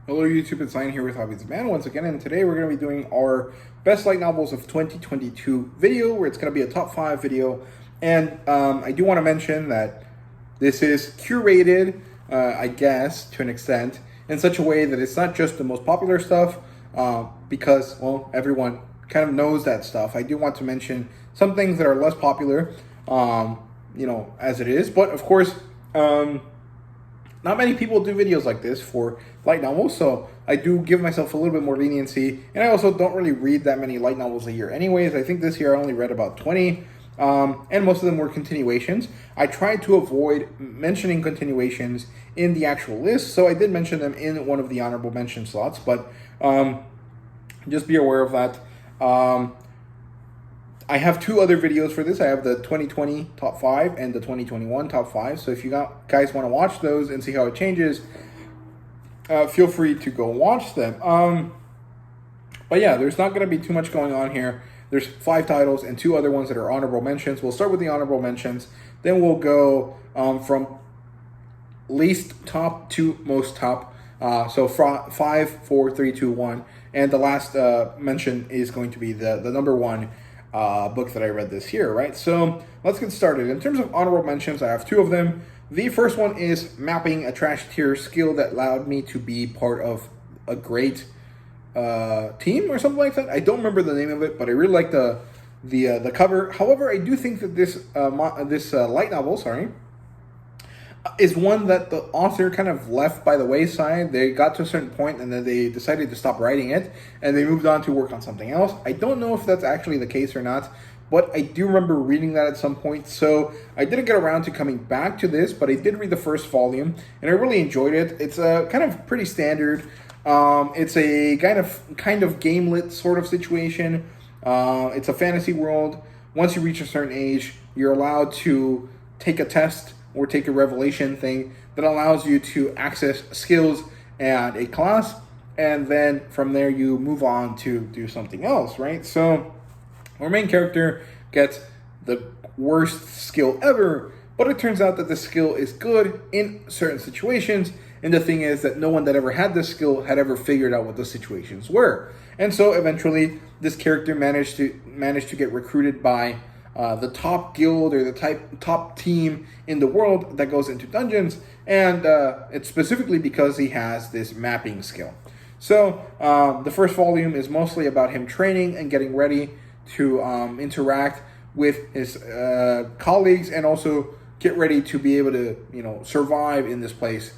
Hello YouTube, it's Ryan here with Hobbies Man once again, and today we're going to be doing our best light novels of 2022 video, where it's going to be a top 5 video. And I do want to mention that this is curated, I guess, to an extent, in such a way that it's not just the most popular stuff, because, well, everyone kind of knows that stuff. I do want to mention some things that are less popular, as it is, but of course, not many people do videos like this for light novels, so I do give myself a little bit more leniency, and I also don't really read that many light novels a year anyways. I think this year I only read about 20, and most of them were continuations. I tried to avoid mentioning continuations in the actual list, so I did mention them in one of the honorable mention slots, but just be aware of that. I have two other videos for this. I have the 2020 top 5 and the 2021 top 5. So if you guys want to watch those and see how it changes, feel free to go watch them. But yeah, there's not going to be too much going on here. There's 5 titles and 2 other ones that are honorable mentions. We'll start with the honorable mentions. Then we'll go from least top to most top. So 5, 4, 3, 2, 1. And the last mention is going to be the number 1 book that I read this year, right? So let's get started. In terms of honorable mentions, I have 2 of them. The first one is mapping a trash tier skill that allowed me to be part of a great team or something like that. I don't remember the name of it, but I really like the cover. However, I do think that this light novel, is one that the author kind of left by the wayside. They got to a certain point and then they decided to stop writing it and they moved on to work on something else. I don't know if that's actually the case or not, but I do remember reading that at some point. So I didn't get around to coming back to this, but I did read the first volume and I really enjoyed it. It's a kind of pretty standard. It's a kind of gamelit sort of situation. It's a fantasy world. Once you reach a certain age, you're allowed to take a test or take a revelation thing that allows you to access skills and a class, and then from there you move on to do something else, right? So our main character gets the worst skill ever, but it turns out that the skill is good in certain situations, and the thing is that no one that ever had this skill had ever figured out what the situations were. And so eventually this character managed to get recruited by the top guild or the top team in the world that goes into dungeons, and it's specifically because he has this mapping skill. So the first volume is mostly about him training and getting ready to interact with his colleagues and also get ready to be able to survive in this place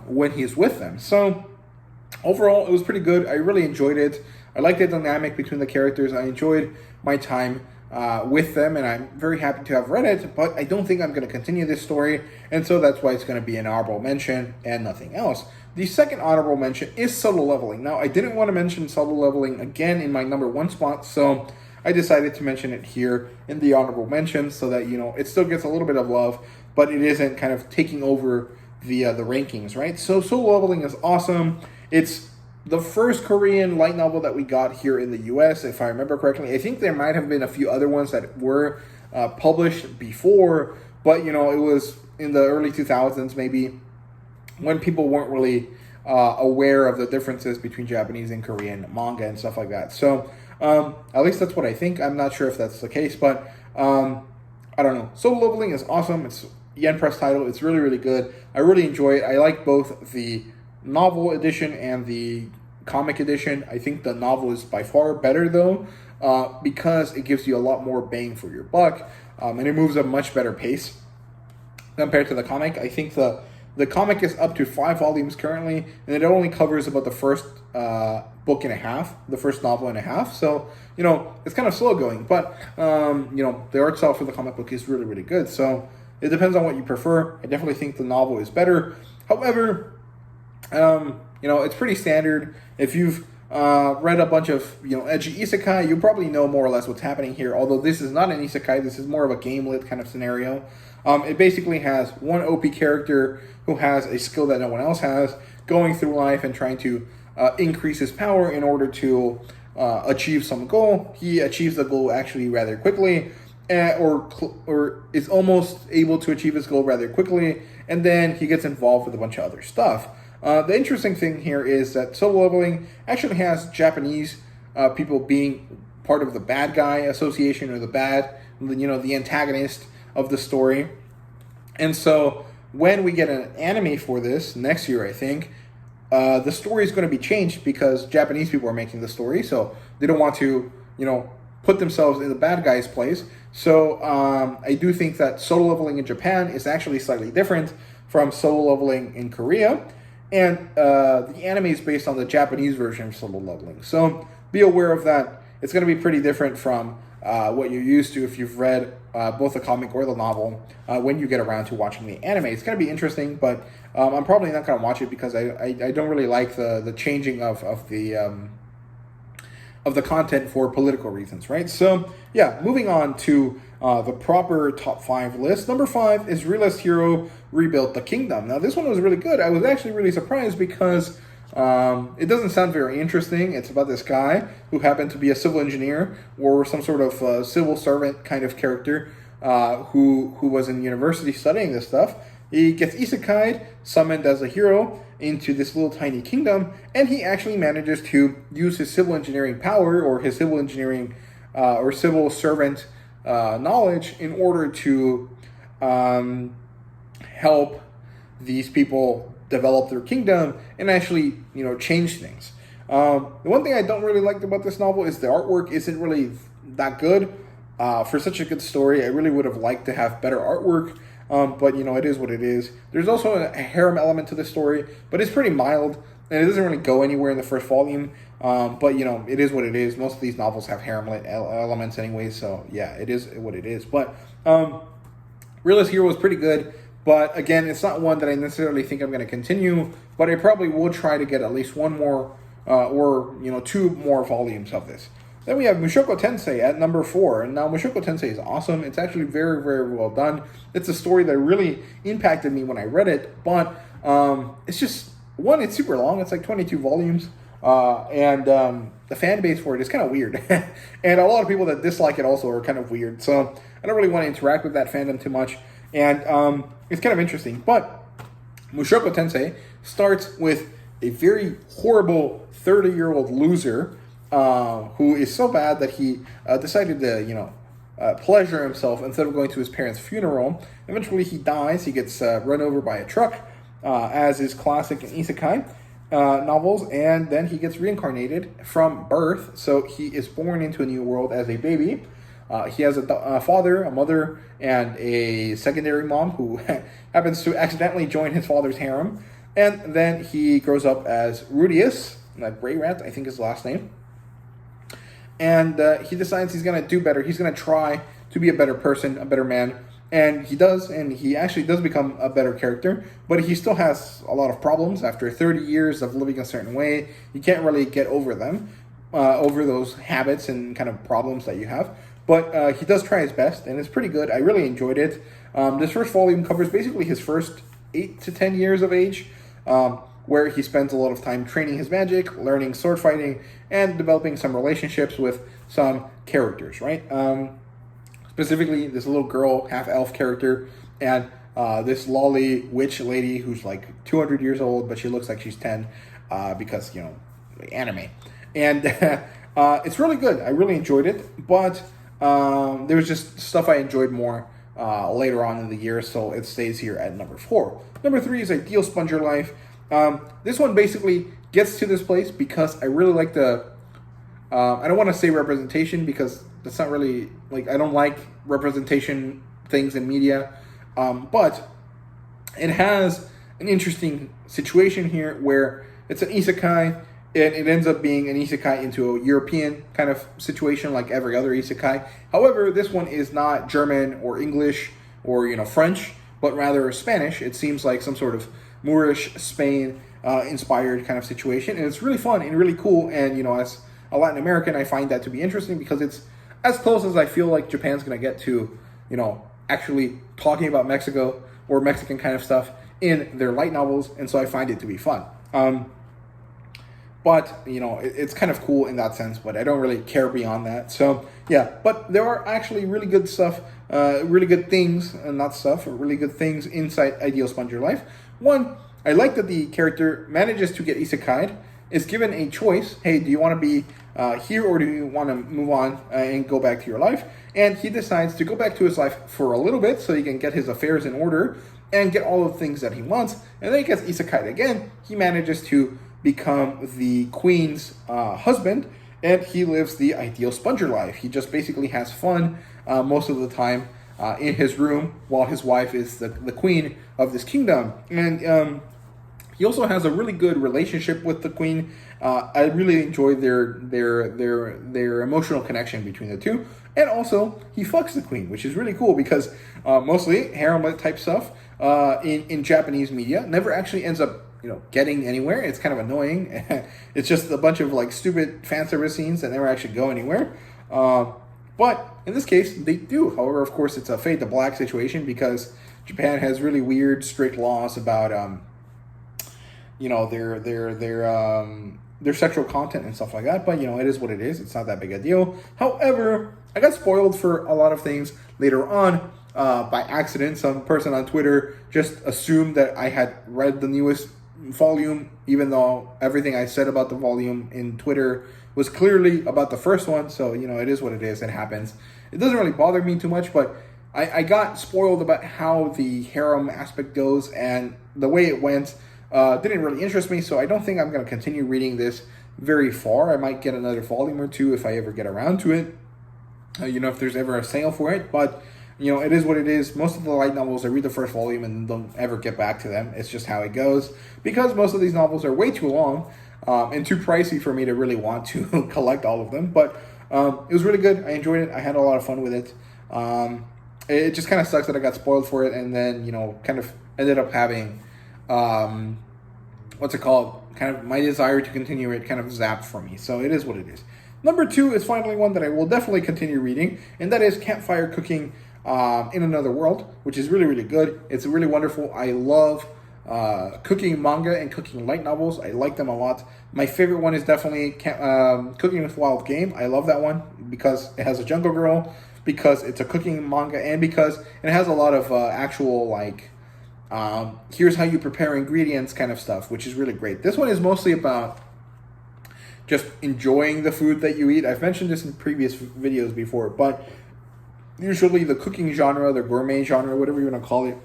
when he's with them. So overall, it was pretty good. I really enjoyed it. I liked the dynamic between the characters. I enjoyed my time with them, and I'm very happy to have read it, but I don't think I'm going to continue this story, and so that's why it's going to be an honorable mention and nothing else. The second honorable mention is Solo Leveling. Now, I didn't want to mention Solo Leveling again in my number 1 spot, so I decided to mention it here in the honorable mentions so that, it still gets a little bit of love, but it isn't kind of taking over the rankings, right? So Solo Leveling is awesome. It's the first Korean light novel that we got here in the US, if I remember correctly. I think there might have been a few other ones that were published before, but it was in the early 2000s maybe, when people weren't really aware of the differences between Japanese and Korean manga and stuff like that. So at least that's what I think. I'm not sure if that's the case, but I don't know. Solo Leveling is awesome. It's Yen Press title. It's really, really good. I really enjoy it. I like both the novel edition and the comic edition. I think the novel is by far better though, because it gives you a lot more bang for your buck, and it moves at a much better pace compared to the comic. I think the comic is up to 5 volumes currently, and it only covers about the first book and a half, the first novel and a half. So it's kind of slow going, but the art style for the comic book is really, really good. So it depends on what you prefer. I definitely think the novel is better. However, it's pretty standard. If you've read a bunch of edgy isekai, you probably know more or less what's happening here. Although this is not an isekai, this is more of a game-lit kind of scenario. It basically has one OP character who has a skill that no one else has, going through life and trying to increase his power in order to achieve some goal. He achieves the goal actually rather quickly, or is almost able to achieve his goal rather quickly, and then he gets involved with a bunch of other stuff. The interesting thing here is that Solo Leveling actually has Japanese people being part of the bad guy association, or the antagonist of the story. And so when we get an anime for this next year, I think, the story is going to be changed because Japanese people are making the story, so they don't want to, put themselves in the bad guy's place. So I do think that Solo Leveling in Japan is actually slightly different from Solo Leveling in Korea, and the anime is based on the Japanese version of Solo Leveling. So be aware of that. It's going to be pretty different from what you're used to if you've read both the comic or the novel when you get around to watching the anime. It's going to be interesting, but I'm probably not going to watch it because I don't really like the changing of the content for political reasons, right? So yeah, moving on to the proper top 5 list. Number 5 is Realist Hero Rebuilt the Kingdom. Now this one was really good. I was actually really surprised because it doesn't sound very interesting. It's about this guy who happened to be a civil engineer or some sort of civil servant kind of character who was in university studying this stuff. He gets isekai'd, summoned as a hero into this little tiny kingdom, and he actually manages to use his civil engineering power, or his civil engineering or civil servant knowledge, in order to help these people develop their kingdom and actually, change things. The one thing I don't really like about this novel is the artwork isn't really that good. For such a good story, I really would have liked to have better artwork. But, it is what it is. There's also a harem element to the story, but it's pretty mild, and it doesn't really go anywhere in the first volume. But, it is what it is. Most of these novels have harem elements anyway, so, yeah, it is what it is. But Realist Hero was pretty good, but, again, it's not one that I necessarily think I'm going to continue, but I probably will try to get at least one more or 2 more volumes of this. Then we have Mushoku Tensei at number 4. And now Mushoku Tensei is awesome. It's actually very, very well done. It's a story that really impacted me when I read it. But it's just, one, it's super long. It's like 22 volumes. And the fan base for it is kind of weird. And a lot of people that dislike it also are kind of weird. So I don't really want to interact with that fandom too much. And it's kind of interesting. But Mushoku Tensei starts with a very horrible 30-year-old loser who is so bad that he decided to, pleasure himself instead of going to his parents' funeral. Eventually he dies. He gets run over by a truck, as is classic in isekai novels, and then he gets reincarnated from birth. So he is born into a new world as a baby. He has a father, a mother, and a secondary mom who happens to accidentally join his father's harem. And then he grows up as Rudius, Grey Rat, I think is his last name. And he decides he's going to do better. He's going to try to be a better person, a better man. And he does, and he actually does become a better character. But he still has a lot of problems. After 30 years of living a certain way, you can't really get over them, over those habits and kind of problems that you have. But he does try his best, and it's pretty good. I really enjoyed it. This first volume covers basically his first 8 to 10 years of age, where he spends a lot of time training his magic, learning sword fighting, and developing some relationships with some characters, right? Specifically, this little girl, half-elf character, and this lolly witch lady who's like 200 years old, but she looks like she's 10 because, anime. And it's really good. I really enjoyed it, but there was just stuff I enjoyed more later on in the year, so it stays here at number 4. Number 3 is Ideal Sponge Your Life. This one basically gets to this place because I really like the, I don't want to say representation because that's not really, I don't like representation things in media, but it has an interesting situation here where it's an isekai, and it ends up being an isekai into a European kind of situation like every other isekai. However, this one is not German or English or, French, but rather Spanish. It seems like some sort of Moorish Spain inspired kind of situation, and it's really fun and really cool. And as a Latin American, I find that to be interesting because it's as close as I feel like Japan's gonna get to actually talking about Mexico or Mexican kind of stuff in their light novels, and so I find it to be fun. But it's kind of cool in that sense, but I don't really care beyond that. So yeah, but there are actually really good stuff, really good things, and not stuff, really good things inside Ideal Sponge Your Life. One, I like that the character manages to get isekai'd, is given a choice. Hey, do you want to be here, or do you want to move on and go back to your life? And he decides to go back to his life for a little bit so he can get his affairs in order and get all of the things that he wants. And then he gets isekai'd again. He manages to become the queen's husband, and he lives the ideal sponger life. He just basically has fun most of the time in his room while his wife is the queen of this kingdom. And he also has a really good relationship with the queen. I really enjoy their emotional connection between the two. And also, he fucks the queen, which is really cool because mostly harem type stuff in Japanese media never actually ends up getting anywhere. It's kind of annoying. It's just a bunch of like stupid fan service scenes that never actually go anywhere. But in this case, they do. However, of course, it's a fade to black situation because Japan has really weird, strict laws about their sexual content and stuff like that. But it is what it is. It's not that big a deal. However, I got spoiled for a lot of things later on by accident. Some person on Twitter just assumed that I had read the newest volume, even though everything I said about the volume in Twitter was clearly about the first one. So it is what it is. It happens. It doesn't really bother me too much, but I got spoiled about how the harem aspect goes, and the way it went didn't really interest me. So I don't think I'm going to continue reading this very far. I might get another volume or two if I ever get around to it, if there's ever a sale for it. But it is what it is. Most of the light novels, I read the first volume and don't ever get back to them. It's just how it goes, because most of these novels are way too long and too pricey for me to really want to collect all of them. But it was really good. I enjoyed it. I had a lot of fun with it. It just kind of sucks that I got spoiled for it, and then kind of ended up having kind of my desire to continue it kind of zapped from me. So it is what it is. Number 2 is finally one that I will definitely continue reading, and that is Campfire Cooking in Another World, which is really, really good. It's really wonderful. I love cooking manga and cooking light novels. I like them a lot. My favorite one is definitely Cooking with Wild Game. I love that one because it has a jungle girl, because it's a cooking manga, and because it has a lot of actual here's how you prepare ingredients kind of stuff, which is really great. This one is mostly about just enjoying the food that you eat. I've mentioned this in previous videos before, but usually the cooking genre, the gourmet genre, whatever you want to call it,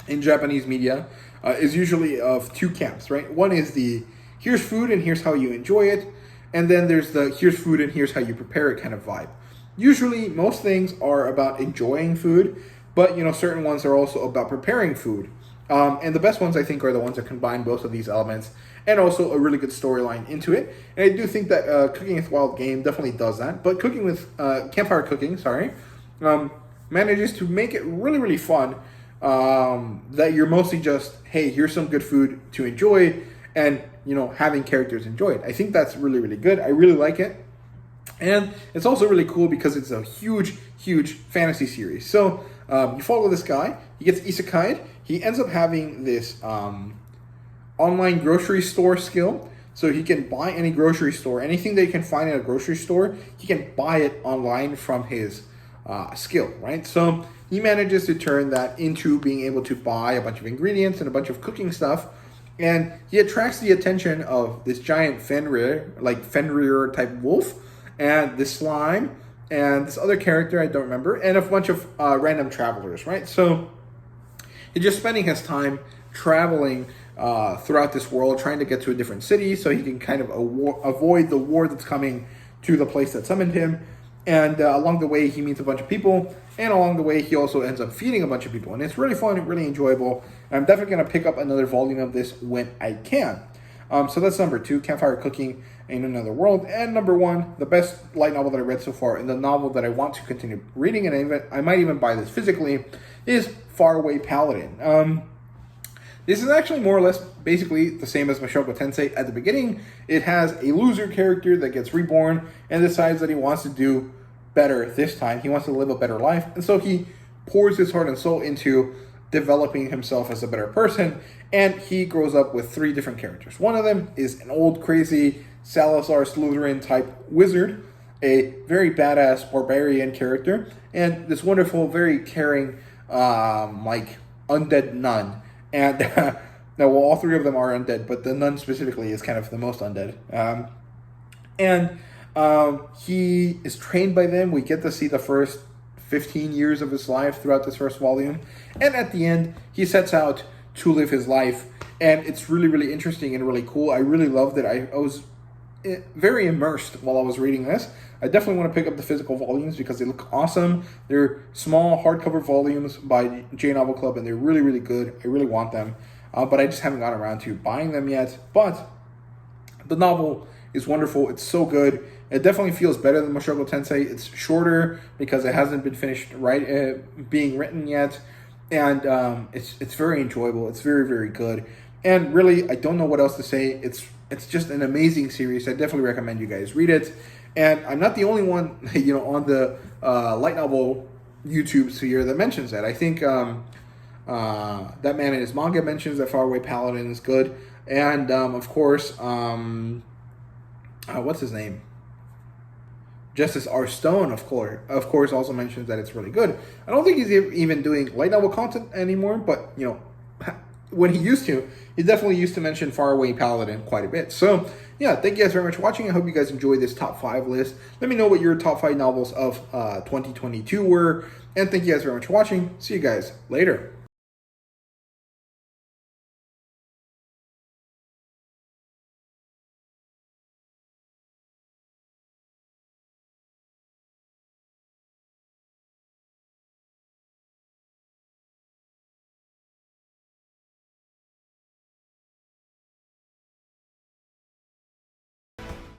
in Japanese media is usually of two camps, right? One is the here's food and here's how you enjoy it, and then there's the here's food and here's how you prepare it kind of vibe. Usually most things are about enjoying food, but certain ones are also about preparing food. And the best ones, I think, are the ones that combine both of these elements and also a really good storyline into it. And I do think that Cooking with Wild Game definitely does that. But Cooking with Campfire Cooking, manages to make it really, really fun. That you're mostly just, hey, here's some good food to enjoy, and having characters enjoy it. I think that's really, really good. I really like it. And it's also really cool because it's a huge, huge fantasy series. So you follow this guy, he gets isekai'd, he ends up having this online grocery store skill. So he can buy any grocery store, anything that you can find at a grocery store, he can buy it online from his skill, right? So he manages to turn that into being able to buy a bunch of ingredients and a bunch of cooking stuff. And he attracts the attention of this giant Fenrir type wolf, and this slime, and this other character I don't remember, and a bunch of random travelers, right? So he's just spending his time traveling throughout this world, trying to get to a different city so he can kind of avoid the war that's coming to the place that summoned him. And along the way, he meets a bunch of people, and along the way, he also ends up feeding a bunch of people. And it's really fun and really enjoyable. And I'm definitely going to pick up another volume of this when I can. So that's number 2, Campfire Cooking in Another World. And number 1, the best light novel that I read so far, and the novel that I want to continue reading, and I might even buy this physically, is Faraway Paladin. This is actually more or less basically the same as Mushoku Tensei at the beginning. It has a loser character that gets reborn and decides that he wants to do better this time. He wants to live a better life. And so he pours his heart and soul into developing himself as a better person. And he grows up with 3 different characters. One of them is an old, crazy Salazar Slytherin type wizard, a very badass barbarian character, and this wonderful, very caring, undead nun. And Now, well, all three of them are undead, but the nun specifically is kind of the most undead. He is trained by them. We get to see the first 15 years of his life throughout this first volume. And at the end, he sets out to live his life. And it's really, really interesting and really cool. I really loved it. I was very immersed while I was reading this. I definitely want to pick up the physical volumes because they look awesome. They're small hardcover volumes by J Novel Club, and they're really, really good. I really want them. But I just haven't gotten around to buying them yet. But the novel is wonderful. It's so good. It definitely feels better than Mushoku Tensei. It's shorter because it hasn't been finished being written yet. And it's very enjoyable. It's very, very good. And really, I don't know what else to say. It's just an amazing series. I definitely recommend you guys read it. And I'm not the only one, on the light novel YouTube sphere that mentions that. I think that man in his manga mentions that Faraway Paladin is good. And of course, what's his name? Justice R. Stone, of course, also mentions that it's really good. I don't think he's even doing light novel content anymore, but when he used to, he definitely used to mention Faraway Paladin quite a bit. So, yeah, thank you guys very much for watching. I hope you guys enjoyed this top 5 list. Let me know what your top 5 novels of 2022 were. And thank you guys very much for watching. See you guys later.